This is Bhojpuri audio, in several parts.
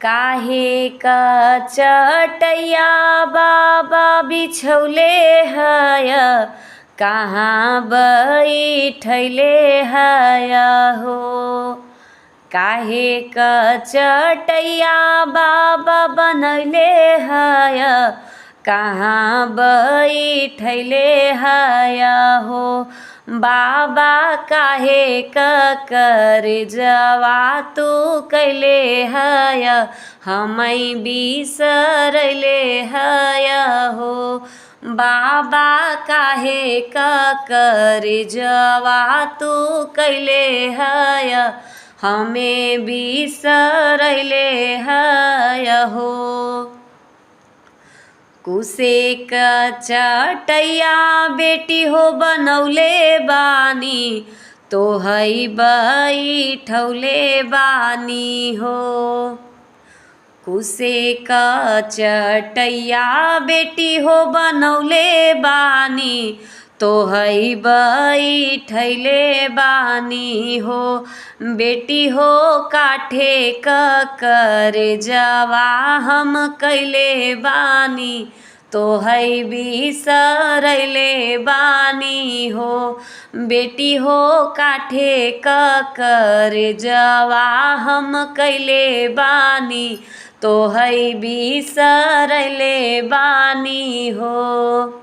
काहे का चटैया बाबा बिछौले हय, कहाँ बैठले हय हो। काहे का चटैया बाबा बनैले हय, कहाँ बैठले हय हो। बाबा काहे कर जवा तू कैले हय, हमें बिसरले हय हो। बाबा काहे कर जवा तू कैले हय, हमें बिसरले हय हो। कुसे का चटैया बेटी हो बनौले बानी, तो हई बैठौले बानी हो। कुसे का चटैया बेटी हो बनौले बानी, तो हई बैठले बानी हो। बेटी हो काठे कर जवा हम कैले बानी, तो हई बिसरले बानी हो। बेटी हो काठे कर जवा हम कैले बानी, तो हई बिसरले बानी हो।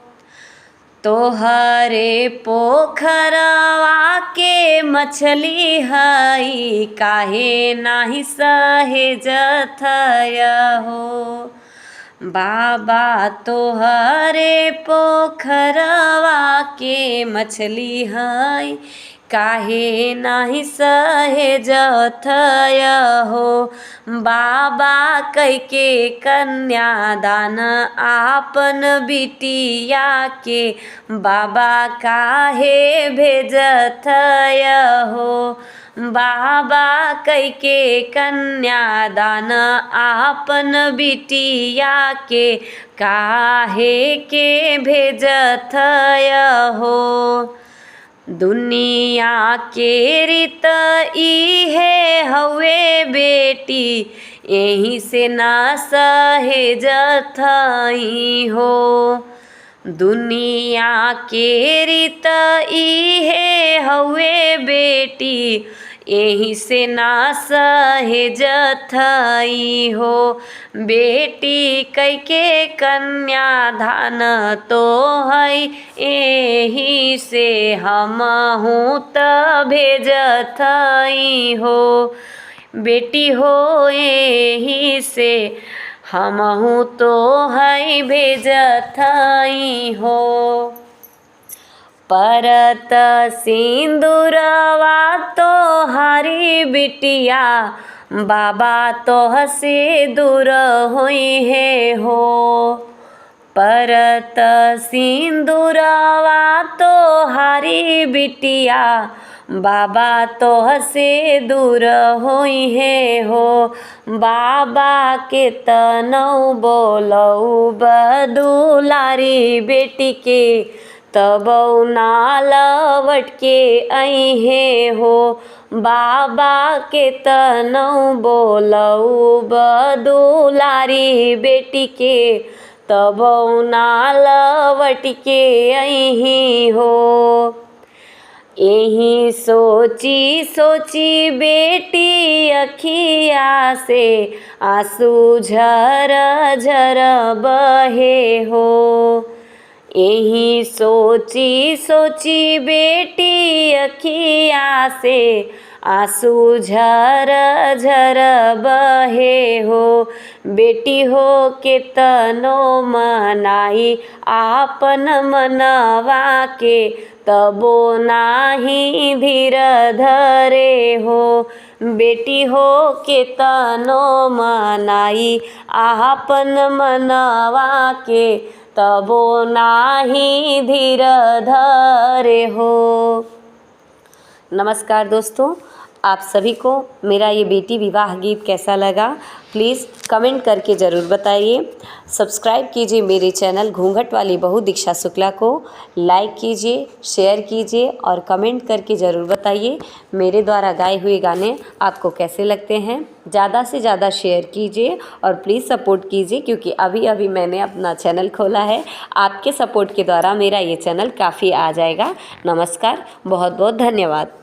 तोहरे पोखरवा के मछली हई, काहे नाही सहेजत हो। बाबा तोहरे पोखरवा के मछली हई, काहे नाही सहेजत हो। बाबा कैके कन्यादान आपन बिटिया के, बाबा काहे भेजत हो। बाबा कैके कन्यादान आपन बिटिया के, काहे के भेजत हो। दुनिया के रीत इहे हवे बेटी, यही से ना सहेजत हो। दुनिया के रीत इहे हवे बेटी, यही से ना सहेजत हो। बेटी कैके कन्यादान तो हई, यही से हमहू त भेजत हो। बेटी हो यही से हमहू तो हई भेजत हो। परत सिंदूरवा तोहारी बिटिया, बाबा तोह से दूर होई है हो। परत सिंदूरवा तोहारी बिटिया, बाबा तोह से दूर होई है हो। बाबा के तनौ बोलऊ बदुलारी बेटी के, तबौ ना लौट के अइहे हो। बाबा के तनौ बोलऊ बदुलारी बेटी के, तबौ ना लौट के अइही हो। यही सोची सोची बेटी अखिया से आंसू झर झर बहे हो। यही सोची सोची बेटी अखिया से आंसू झर झर बहे हो। बेटी हो के तनो मनाई आपन मनवा के, तबो नाही धीर धरे हो। बेटी हो के तनो मनाई आपन मनवा के, तबो नाही धीर धरे हो। नमस्कार दोस्तों, आप सभी को मेरा ये बेटी विवाह गीत कैसा लगा प्लीज़ कमेंट करके ज़रूर बताइए। सब्सक्राइब कीजिए मेरे चैनल घूंघट वाली बहू दीक्षा शुक्ला को, लाइक कीजिए, शेयर कीजिए और कमेंट करके ज़रूर बताइए मेरे द्वारा गाए हुए गाने आपको कैसे लगते हैं। ज़्यादा से ज़्यादा शेयर कीजिए और प्लीज़ सपोर्ट कीजिए, क्योंकि अभी अभी मैंने अपना चैनल खोला है। आपके सपोर्ट के द्वारा मेरा ये चैनल काफ़ी आ जाएगा। नमस्कार, बहुत बहुत धन्यवाद।